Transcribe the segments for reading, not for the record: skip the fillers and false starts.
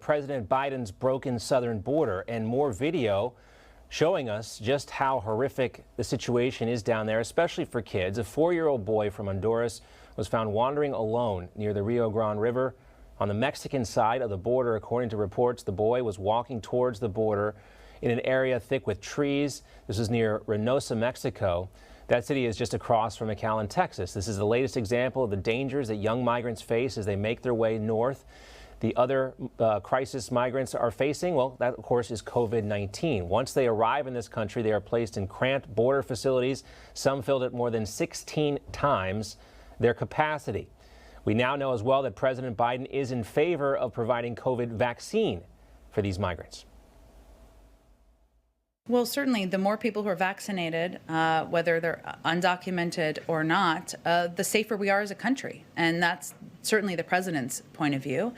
President Biden's broken southern border, and more video showing us just how horrific the situation is down there, especially for kids. A 4-year-old boy from Honduras was found wandering alone near the Rio Grande River on the Mexican side of the border. According to reports, the boy was walking towards the border in an area thick with trees. This is near Reynosa, Mexico. That city is just across from McAllen, Texas. This is the latest example of the dangers that young migrants face as they make their way north. The other crisis migrants are facing, well, that of course is COVID-19. Once they arrive in this country, they are placed in cramped border facilities, some filled at more than 16 times their capacity. We now know as well that President Biden is in favor of providing COVID vaccine for these migrants. Well, certainly, the more people who are vaccinated, whether they're undocumented or not, the safer we are as a country. And that's certainly the president's point of view.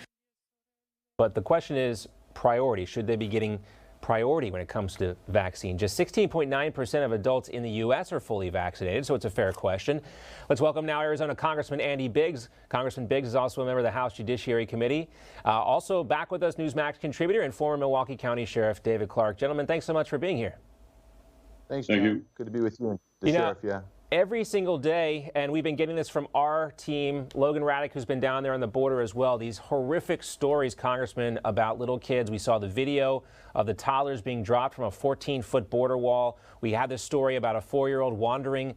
But the question is priority. Should they be getting priority when it comes to vaccine? Just 16.9% of adults in the U.S. are fully vaccinated, so it's a fair question. Let's welcome now Arizona Congressman Andy Biggs. Congressman Biggs is also a member of the House Judiciary Committee. Also back with us, Newsmax contributor and former Milwaukee County Sheriff David Clarke. Gentlemen, thanks so much for being here. Thanks, John. Thank you. Good to be with you, the sheriff, yeah. Every single day, and we've been getting this from our team, Logan Raddick, who's been down there on the border as well, these horrific stories, Congressman, about little kids. We saw the video of the toddlers being dropped from a 14-foot border wall. We had this story about a 4-year-old wandering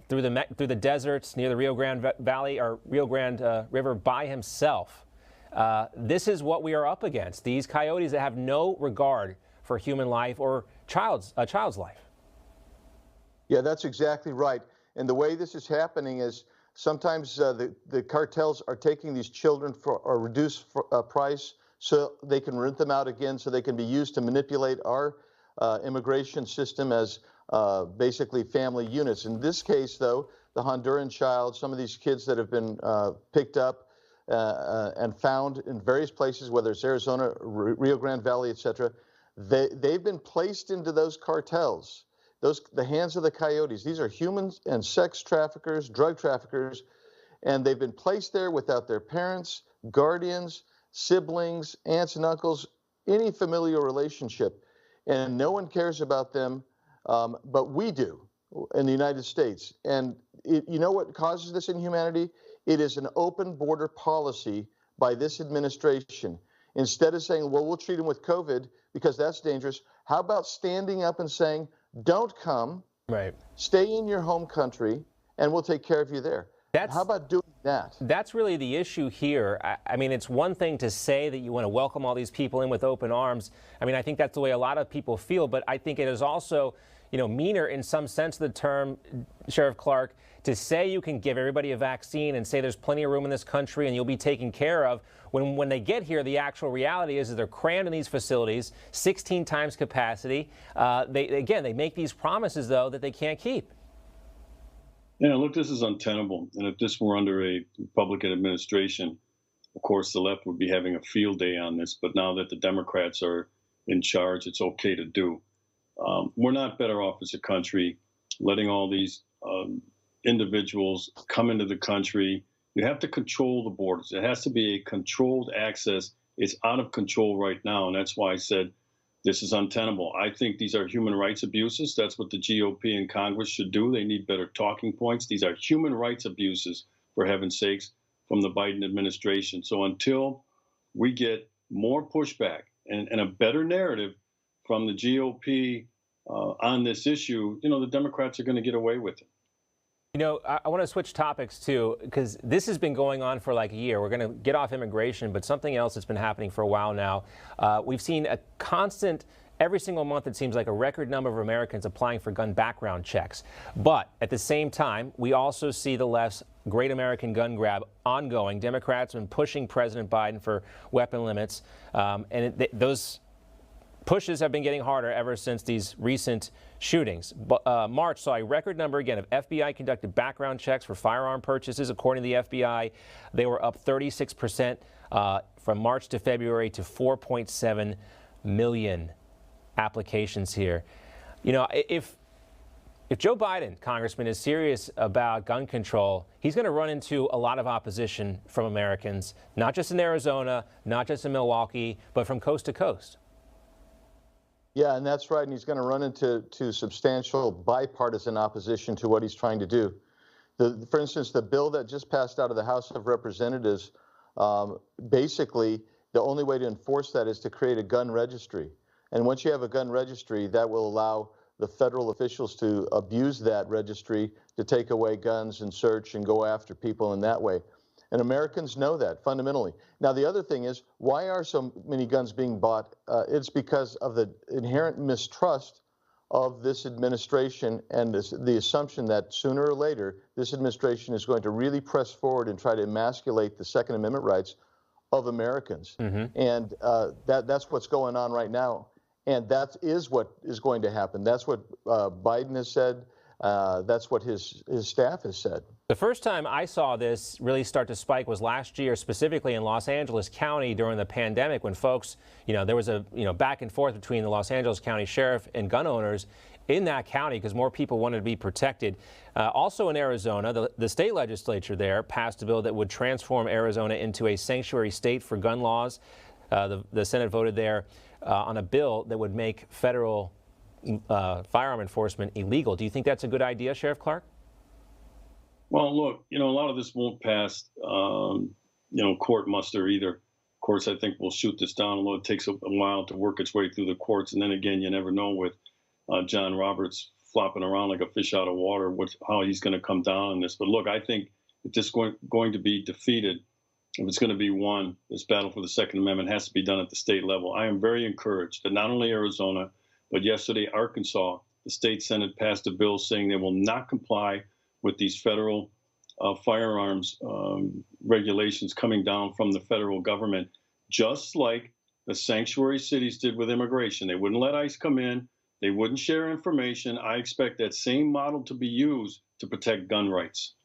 through the deserts near the Rio Grande Valley or Rio Grande River by himself. This is what we are up against, these coyotes that have no regard for human life or a child's life. Yeah, that's exactly right. And the way this is happening is sometimes the cartels are taking these children for a reduced price so they can rent them out again, so they can be used to manipulate our immigration system as basically family units. In this case, though, the Honduran child, some of these kids that have been picked up and found in various places, whether it's Arizona, Rio Grande Valley, etc., they've been placed into those cartels. The hands of the coyotes. These are humans and sex traffickers, drug traffickers, and they've been placed there without their parents, guardians, siblings, aunts and uncles, any familial relationship. And no one cares about them, but we do in the United States. And you know what causes this inhumanity? It is an open border policy by this administration. Instead of saying, well, we'll treat them with COVID because that's dangerous, how about standing up and saying, don't come, right? Stay in your home country, and we'll take care of you there. How about doing that? That's really the issue here. I mean, it's one thing to say that you want to welcome all these people in with open arms. I mean, I think that's the way a lot of people feel, but I think it is also, meaner in some sense of the term, Sheriff Clarke, to say you can give everybody a vaccine and say there's plenty of room in this country and you'll be taken care of. When they get here, the actual reality is that they're crammed in these facilities, 16 times capacity. They make these promises, though, that they can't keep. Yeah, look, this is untenable. And if this were under a Republican administration, of course, the left would be having a field day on this. But now that the Democrats are in charge, it's okay to do. We're not better off as a country letting all these individuals come into the country. You have to control the borders. It has to be a controlled access. It's out of control right now, and that's why I said this is untenable. I think these are human rights abuses. That's what the GOP and Congress should do. They need better talking points. These are human rights abuses, for heaven's sakes, from the Biden administration. So until we get more pushback and a better narrative from the GOP on this issue, the Democrats are going to get away with it. I want to switch topics, too, because this has been going on for like a year. We're going to get off immigration, but something else that's been happening for a while now. We've seen a constant, every single month, it seems like a record number of Americans applying for gun background checks. But at the same time, we also see the left's great American gun grab ongoing. Democrats have been pushing President Biden for weapon limits, those pushes have been getting harder ever since these recent shootings. March saw a record number again of FBI-conducted background checks for firearm purchases. According to the FBI, they were up 36% from March to February to 4.7 million applications here. If If Joe Biden, Congressman, is serious about gun control, he's going to run into a lot of opposition from Americans, not just in Arizona, not just in Milwaukee, but from coast to coast. Yeah, and that's right. And he's going to run into substantial bipartisan opposition to what he's trying to do. For instance, the bill that just passed out of the House of Representatives, basically, the only way to enforce that is to create a gun registry. And once you have a gun registry, that will allow the federal officials to abuse that registry to take away guns and search and go after people in that way. And Americans know that fundamentally. Now, the other thing is, why are so many guns being bought? It's because of the inherent mistrust of this administration and the assumption that sooner or later, this administration is going to really press forward and try to emasculate the Second Amendment rights of Americans. And that's what's going on right now. And that is what is going to happen. That's what Biden has said. That's what his staff has said. The first time I saw this really start to spike was last year, specifically in Los Angeles County during the pandemic, when folks, there was a, back and forth between the Los Angeles County Sheriff and gun owners in that county because more people wanted to be protected. Also in Arizona, the state legislature there passed a bill that would transform Arizona into a sanctuary state for gun laws. The Senate voted there on a bill that would make federal firearm enforcement illegal. Do you think that's a good idea, Sheriff Clarke? Well, look, a lot of this won't pass, court muster either. Of course, I think we'll shoot this down, although it takes a while to work its way through the courts. And then again, you never know with John Roberts flopping around like a fish out of water, how he's going to come down on this. But look, I think if this is going to be defeated, if it's going to be won, this battle for the Second Amendment has to be done at the state level. I am very encouraged that not only Arizona, but yesterday Arkansas, the state Senate passed a bill saying they will not comply with these federal firearms regulations coming down from the federal government, just like the sanctuary cities did with immigration. They wouldn't let ICE come in. They wouldn't share information. I expect that same model to be used to protect gun rights.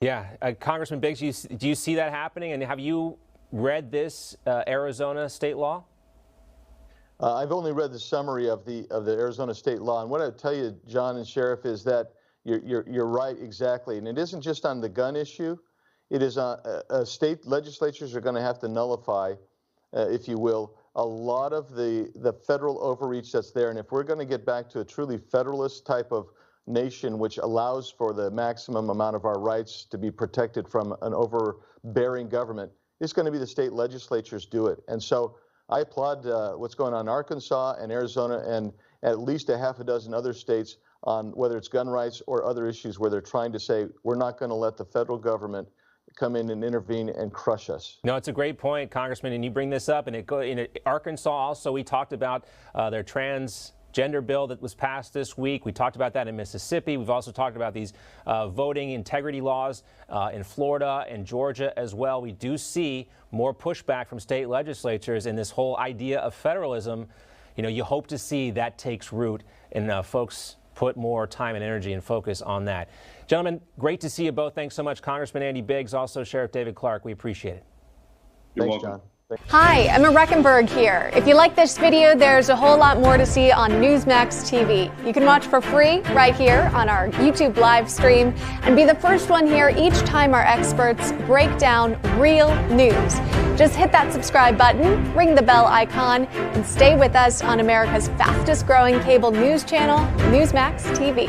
Yeah, Congressman Biggs, do you see that happening? And have you read this Arizona state law? I've only read the summary of the Arizona state law, and what I tell you, John and Sheriff, is that you're right exactly, and it isn't just on the gun issue. It is on state legislatures are going to have to nullify, if you will, a lot of the federal overreach that's there. And if we're going to get back to a truly federalist type of nation, which allows for the maximum amount of our rights to be protected from an overbearing government, it's going to be the state legislatures do it. And so I applaud what's going on in Arkansas and Arizona and at least a half a dozen other states on whether it's gun rights or other issues where they're trying to say we're not going to let the federal government come in and intervene and crush us. No, it's a great point, Congressman, and you bring this up. And in Arkansas also, we talked about their transgender bill that was passed this week. We talked about that in Mississippi. We've also talked about these voting integrity laws in Florida and Georgia as well. We do see more pushback from state legislatures in this whole idea of federalism. You hope to see that takes root and folks put more time and energy and focus on that. Gentlemen, great to see you both. Thanks so much, Congressman Andy Biggs, also Sheriff David Clarke. We appreciate it. Thanks, John. Hi, Emma Reckenberg here. If you like this video, there's a whole lot more to see on Newsmax TV. You can watch for free right here on our YouTube live stream and be the first one here each time our experts break down real news. Just hit that subscribe button, ring the bell icon, and stay with us on America's fastest growing cable news channel, Newsmax TV.